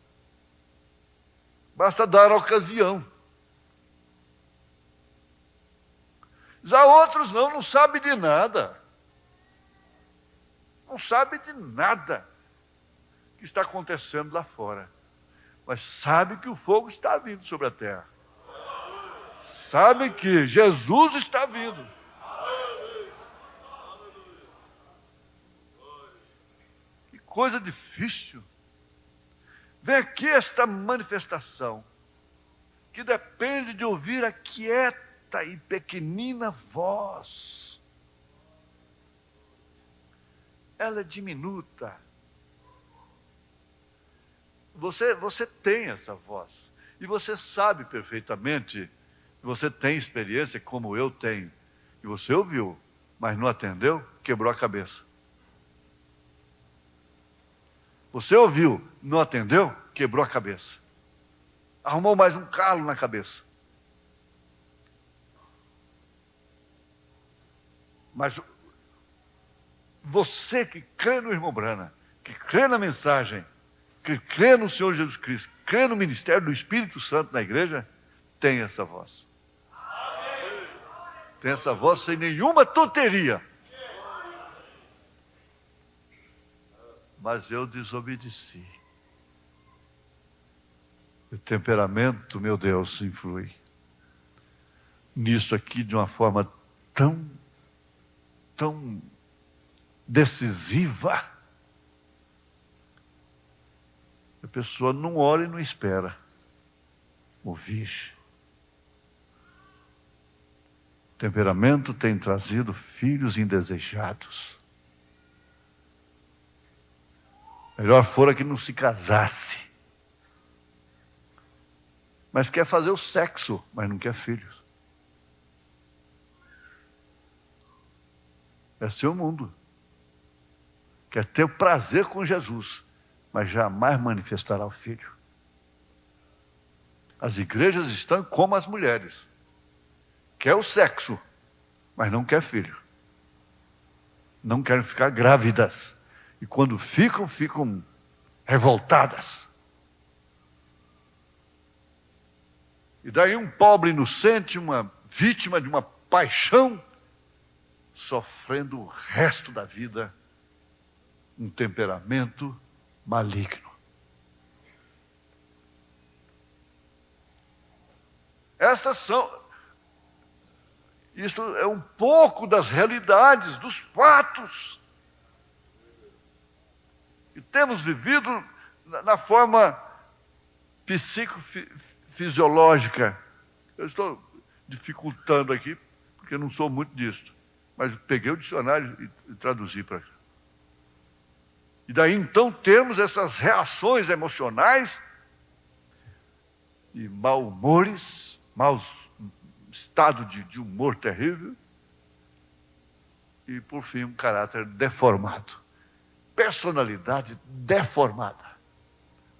Basta dar a ocasião. Já outros não sabem de nada. Não sabem de nada que está acontecendo lá fora. Mas sabe que o fogo está vindo sobre a terra. Sabe que Jesus está vindo. Que coisa difícil. Vem aqui esta manifestação, que depende de ouvir a quieta e pequenina voz. Ela é diminuta. Você tem essa voz. E você sabe perfeitamente, você tem experiência como eu tenho. E você ouviu, mas não atendeu, quebrou a cabeça. Você ouviu, não atendeu, quebrou a cabeça. Arrumou mais um calo na cabeça. Mas você que crê no irmão Brana, que crê na mensagem, que crê no Senhor Jesus Cristo, crê no ministério do Espírito Santo na igreja, tem essa voz. Tem essa voz sem nenhuma tonteria. Mas eu desobedeci. O temperamento, meu Deus, influi nisso aqui de uma forma tão decisiva. A pessoa não ora e não espera ouvir. O temperamento tem trazido filhos indesejados. Melhor fora que não se casasse. Mas quer fazer o sexo, mas não quer filhos. É seu mundo. Quer ter o prazer com Jesus, mas jamais manifestará o filho. As igrejas estão como as mulheres, quer o sexo, mas não quer filho. Não querem ficar grávidas. E quando ficam, ficam revoltadas. E daí um pobre inocente, uma vítima de uma paixão, sofrendo o resto da vida um temperamento maligno. Isto é um pouco das realidades, dos fatos. E temos vivido na forma psicofisiológica. Eu estou dificultando aqui, porque não sou muito disso. Mas peguei o dicionário e traduzi para cá. E daí então temos essas reações emocionais e mal-humores, estado de humor terrível, e por fim um caráter deformado, personalidade deformada,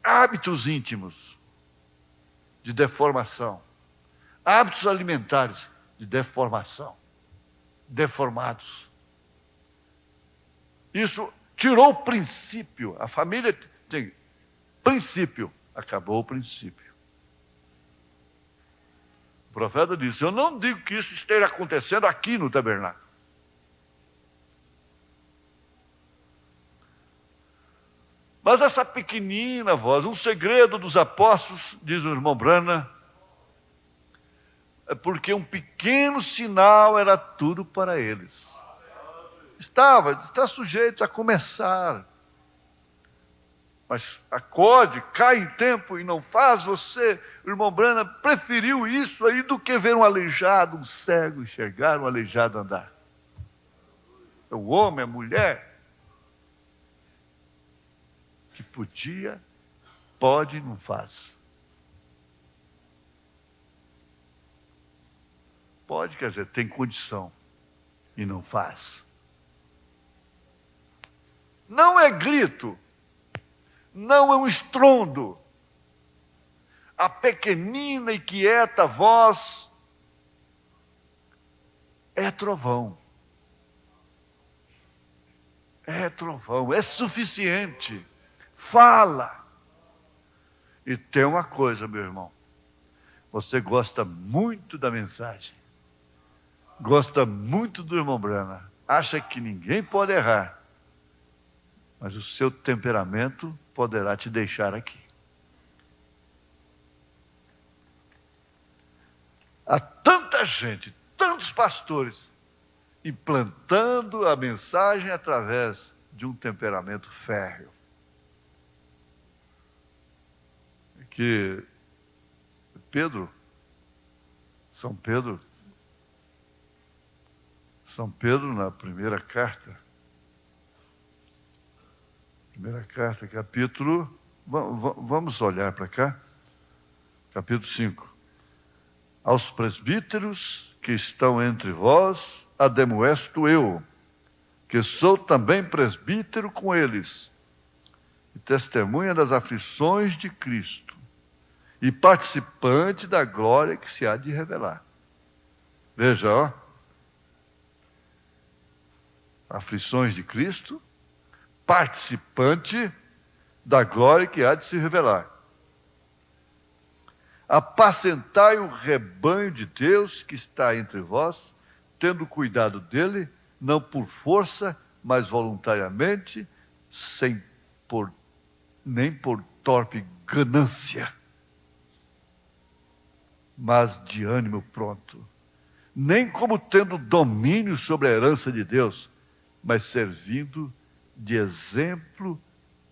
hábitos íntimos de deformação, hábitos alimentares de deformação, deformados. Isso tirou o princípio. A família tem princípio, acabou o princípio. O profeta disse: eu não digo que isso esteja acontecendo aqui no tabernáculo. Mas essa pequenina voz, um segredo dos apóstolos, diz o irmão Brana, é porque um pequeno sinal era tudo para eles. Está sujeito a começar. Mas acorde, cai em tempo e não faz. Você, o irmão Brana, preferiu isso aí do que ver um aleijado, um cego enxergar, um aleijado andar. O homem, a mulher, que podia, pode e não faz. Pode, quer dizer, tem condição e não faz. Não é grito, não é um estrondo. A pequenina e quieta voz é trovão. É trovão, é suficiente. Fala. E tem uma coisa, meu irmão. Você gosta muito da mensagem. Gosta muito do irmão Brana. Acha que ninguém pode errar. Mas o seu temperamento poderá te deixar aqui. Há tanta gente, tantos pastores, implantando a mensagem através de um temperamento férreo. Que São Pedro, na primeira carta, capítulo, vamos olhar para cá, capítulo 5. Aos presbíteros que estão entre vós, ademoesto eu, que sou também presbítero com eles, e testemunha das aflições de Cristo, e participante da glória que se há de revelar. Veja, ó. Aflições de Cristo, participante da glória que há de se revelar. Apacentai o rebanho de Deus que está entre vós, tendo cuidado dele, não por força, mas voluntariamente, nem por torpe ganância, mas de ânimo pronto, nem como tendo domínio sobre a herança de Deus, mas servindo de exemplo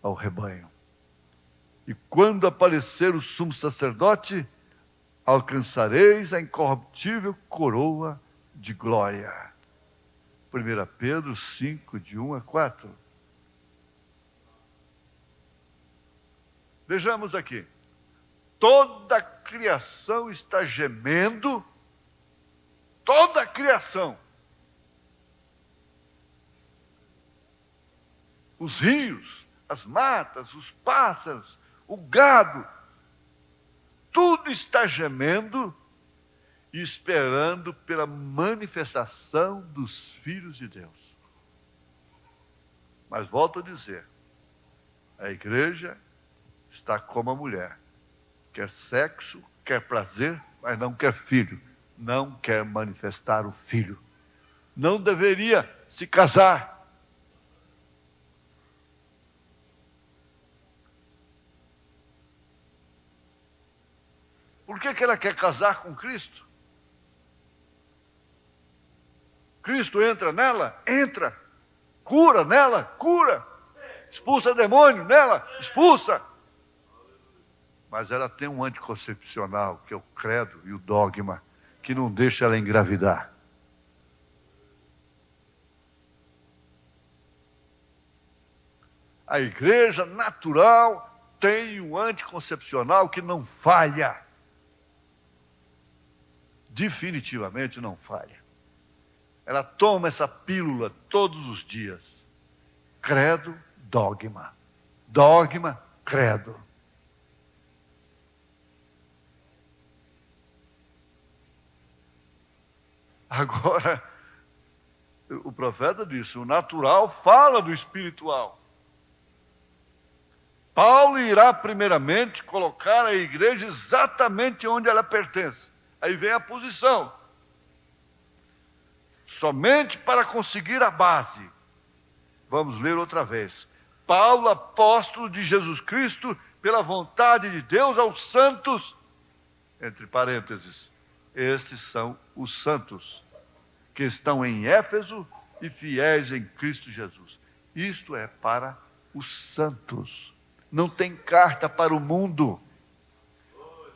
ao rebanho. E quando aparecer o sumo sacerdote, alcançareis a incorruptível coroa de glória. 1 Pedro 5, de 1 a 4. Vejamos aqui. Toda a criação está gemendo, toda a criação. Os rios, as matas, os pássaros, o gado, tudo está gemendo e esperando pela manifestação dos filhos de Deus. Mas volto a dizer, a igreja está como a mulher. Quer sexo, quer prazer, mas não quer filho. Não quer manifestar o filho. Não deveria se casar. Por que ela quer casar com Cristo? Cristo entra nela? Entra. Cura nela? Cura. Expulsa demônio nela? Expulsa. Mas ela tem um anticoncepcional, que é o credo e o dogma, que não deixa ela engravidar. A igreja natural tem um anticoncepcional que não falha. Definitivamente não falha. Ela toma essa pílula todos os dias. Credo, dogma. Dogma, credo. Agora, o profeta disse, o natural fala do espiritual. Paulo irá primeiramente colocar a igreja exatamente onde ela pertence. Aí vem a posição. Somente para conseguir a base. Vamos ler outra vez. Paulo, apóstolo de Jesus Cristo, pela vontade de Deus aos santos, entre parênteses, estes são os santos, que estão em Éfeso e fiéis em Cristo Jesus. Isto é para os santos. Não tem carta para o mundo.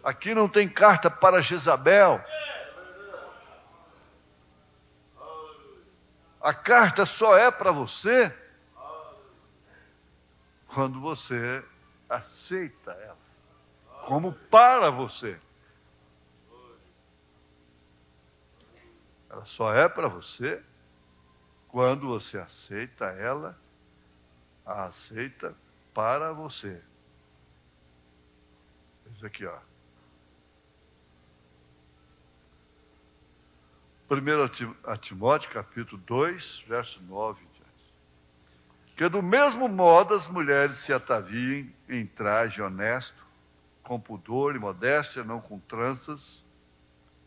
Aqui não tem carta para Jezabel. A carta só é para você quando você aceita ela, como para você. Ela só é para você quando você aceita ela, a aceita para você. Isso aqui, ó. 1 Timóteo, capítulo 2, verso 9 em diante. Que do mesmo modo as mulheres se ataviem em traje honesto, com pudor e modéstia, não com tranças.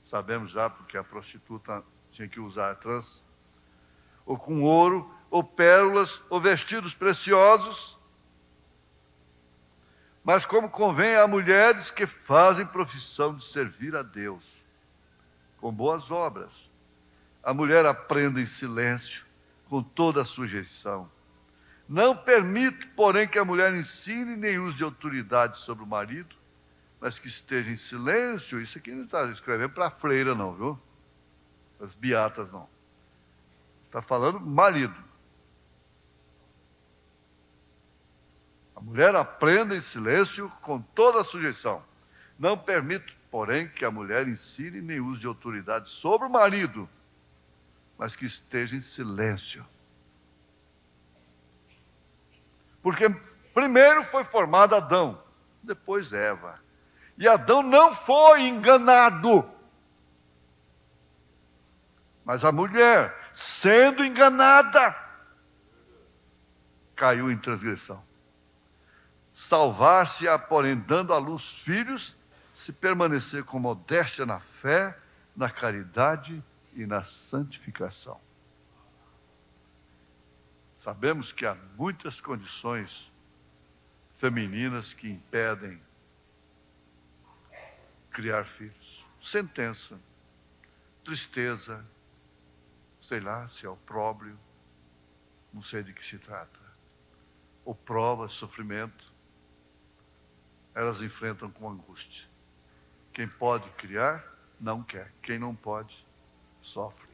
Sabemos já porque a prostituta tinha que usar trança. Ou com ouro, ou pérolas, ou vestidos preciosos. Mas como convém a mulheres que fazem profissão de servir a Deus, com boas obras. A mulher aprenda em silêncio, com toda a sujeição. Não permito, porém, que a mulher ensine nem use autoridade sobre o marido, mas que esteja em silêncio. Isso aqui não está escrevendo para a freira, não, viu? As beatas, não. Está falando marido. A mulher aprenda em silêncio, com toda a sujeição. Não permito, porém, que a mulher ensine nem use autoridade sobre o marido, mas que esteja em silêncio. Porque primeiro foi formado Adão, depois Eva. E Adão não foi enganado. Mas a mulher, sendo enganada, caiu em transgressão. Salvar-se-á, porém, dando à luz filhos, se permanecer com modéstia na fé, na caridade e na santificação. Sabemos que há muitas condições femininas que impedem criar filhos. Sentença, tristeza, sei lá se é opróbrio, não sei de que se trata. Ou prova, sofrimento, elas enfrentam com angústia. Quem pode criar, não quer. Quem não pode, sofre.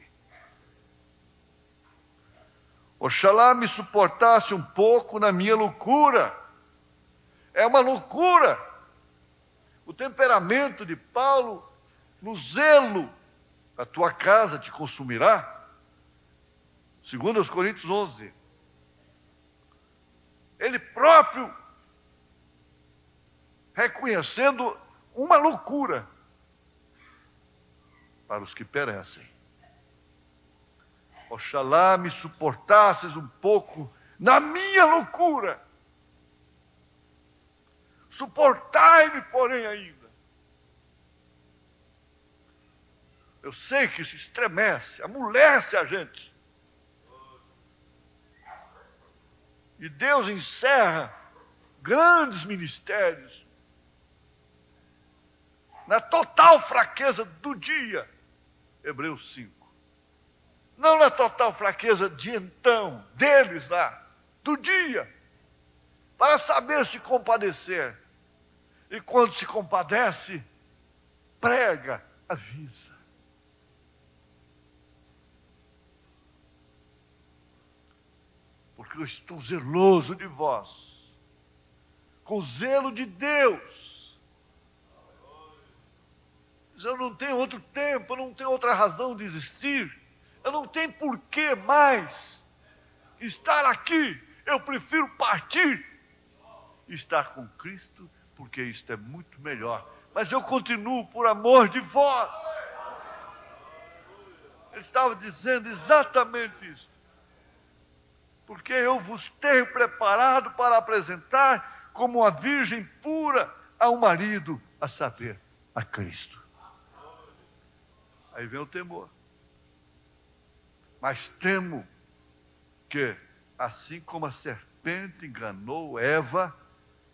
Oxalá me suportasse um pouco na minha loucura. É uma loucura. O temperamento de Paulo, no zelo, a tua casa te consumirá. Segundo aos Coríntios 11. Ele próprio reconhecendo uma loucura. para os que perecem. Oxalá me suportasses um pouco na minha loucura. Suportai-me, porém, ainda. Eu sei que isso estremece, amolece a gente. E Deus encerra grandes ministérios na total fraqueza do dia. Hebreus 5. Não na total fraqueza de então, deles lá, do dia, para saber se compadecer. E quando se compadece, prega, avisa. Porque eu estou zeloso de vós, com o zelo de Deus. Eu não tenho outro tempo, eu não tenho outra razão de existir. Eu não tenho por que mais estar aqui. Eu prefiro partir e estar com Cristo, porque isto é muito melhor. Mas eu continuo por amor de vós. Ele estava dizendo exatamente isso. Porque eu vos tenho preparado para apresentar como uma virgem pura a um marido, a saber, a Cristo. Aí vem o temor. Mas temo que, assim como a serpente enganou Eva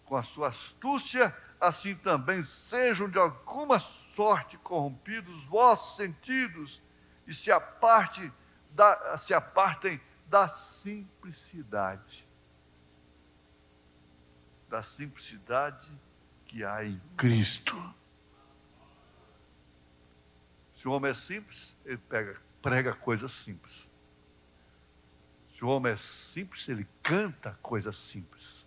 com a sua astúcia, assim também sejam de alguma sorte corrompidos vossos sentidos e se apartem da simplicidade. Da simplicidade que há em Cristo. Se o homem é simples, ele prega coisas simples. Se o homem é simples, ele canta coisas simples.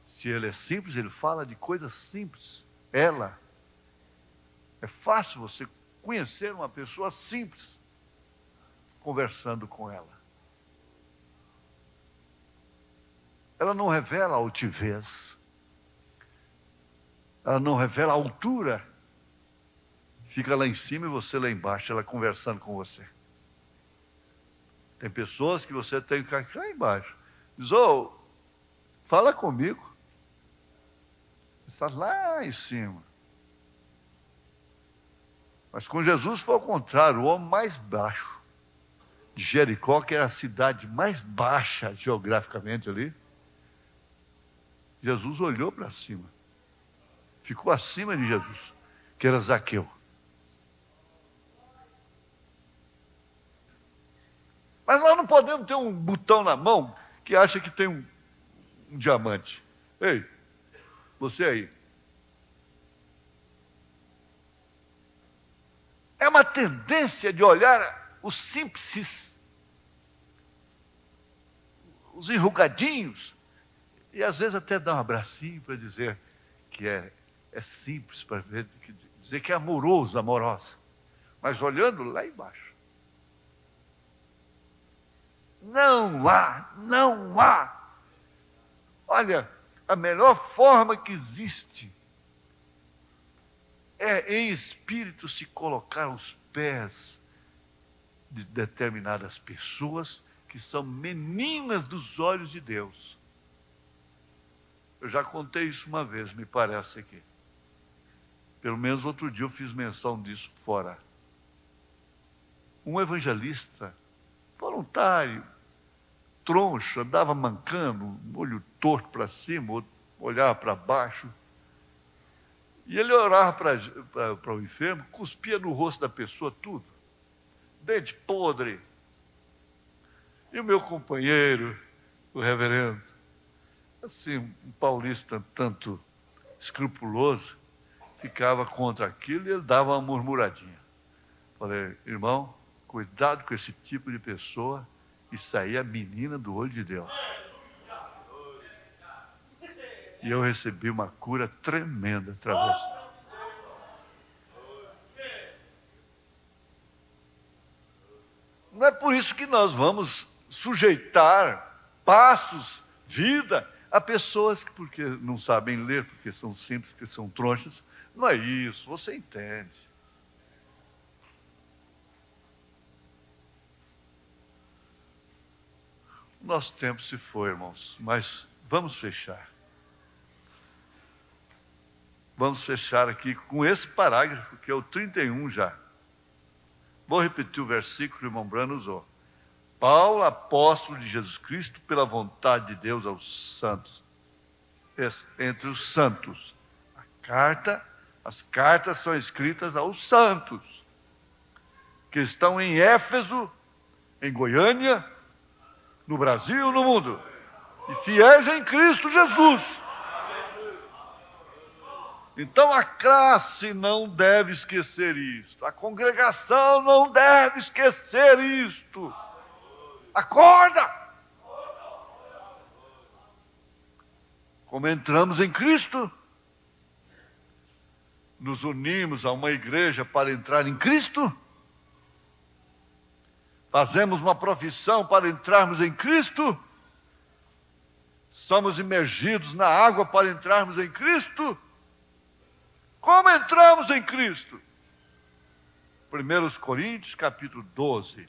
Se ele é simples, ele fala de coisas simples. É fácil você conhecer uma pessoa simples, conversando com ela. Ela não revela altivez. Ela não revela altura. Fica lá em cima e você lá embaixo, ela conversando com você. Tem pessoas que você tem que ficar lá embaixo. Diz, fala comigo. Está lá em cima. Mas com Jesus foi ao contrário, o homem mais baixo de Jericó, que era a cidade mais baixa geograficamente ali. Jesus olhou para cima. Ficou acima de Jesus, que era Zaqueu. Mas nós não podemos ter um botão na mão que acha que tem um diamante. Ei, você aí. É uma tendência de olhar os simples, os enrugadinhos, e às vezes até dar um abracinho para dizer que é simples, para dizer que é amoroso, amorosa. Mas olhando lá embaixo. Não há. Olha, a melhor forma que existe é em espírito se colocar aos pés de determinadas pessoas que são meninas dos olhos de Deus. Eu já contei isso uma vez, me parece aqui. Pelo menos outro dia eu fiz menção disso fora. Um evangelista voluntário, troncho, andava mancando, olho torto para cima, olhava para baixo. E ele orava para o enfermo, cuspia no rosto da pessoa tudo. Dente podre. E o meu companheiro, o reverendo, assim, um paulista tanto escrupuloso, ficava contra aquilo e ele dava uma murmuradinha. Falei, irmão, cuidado com esse tipo de pessoa, isso aí é a menina do olho de Deus. E eu recebi uma cura tremenda através disso. Não é por isso que nós vamos sujeitar passos, vida, a pessoas que porque não sabem ler, porque são simples, porque são tronchas. Não é isso, você entende. Nosso tempo se foi, irmãos, mas vamos fechar. Vamos fechar aqui com esse parágrafo, que é o 31 já. Vou repetir o versículo que o irmão Brano usou. Paulo, apóstolo de Jesus Cristo, pela vontade de Deus aos santos. Entre os santos. As cartas são escritas aos santos, que estão em Éfeso, em Goiânia, no Brasil, no mundo, e fiéis em Cristo Jesus. Então a classe não deve esquecer isto, a congregação não deve esquecer isto. Acorda! Como entramos em Cristo, nos unimos a uma igreja para entrar em Cristo, fazemos uma profissão para entrarmos em Cristo, somos imergidos na água para entrarmos em Cristo. Como entramos em Cristo? 1 Coríntios capítulo 12.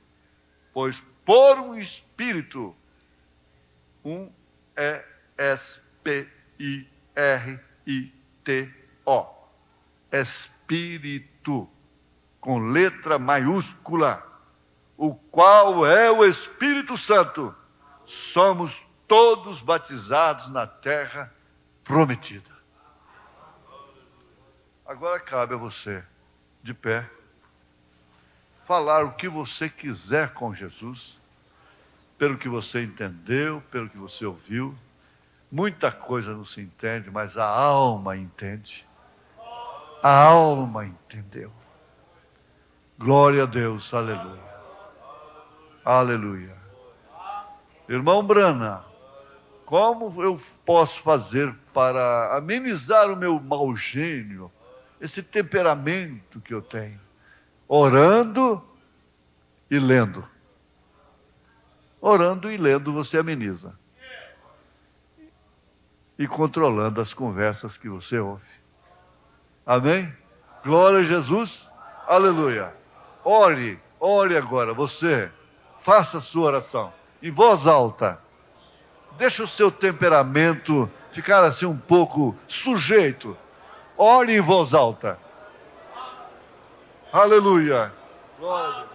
Pois por um Espírito, E-S-P-I-R-I-T-O, Espírito, com letra maiúscula, o qual é o Espírito Santo, somos todos batizados na terra prometida. Agora cabe a você, de pé, falar o que você quiser com Jesus, pelo que você entendeu, pelo que você ouviu. Muita coisa não se entende, mas a alma entende. A alma entendeu. Glória a Deus, aleluia. Aleluia. Irmão Brana, como eu posso fazer para amenizar o meu mau gênio, esse temperamento que eu tenho? Orando e lendo. Orando e lendo você ameniza. E controlando as conversas que você ouve. Amém? Glória a Jesus. Aleluia. Ore agora, você. Faça a sua oração em voz alta. Deixa o seu temperamento ficar assim um pouco sujeito. Ore em voz alta. Aleluia. Glória.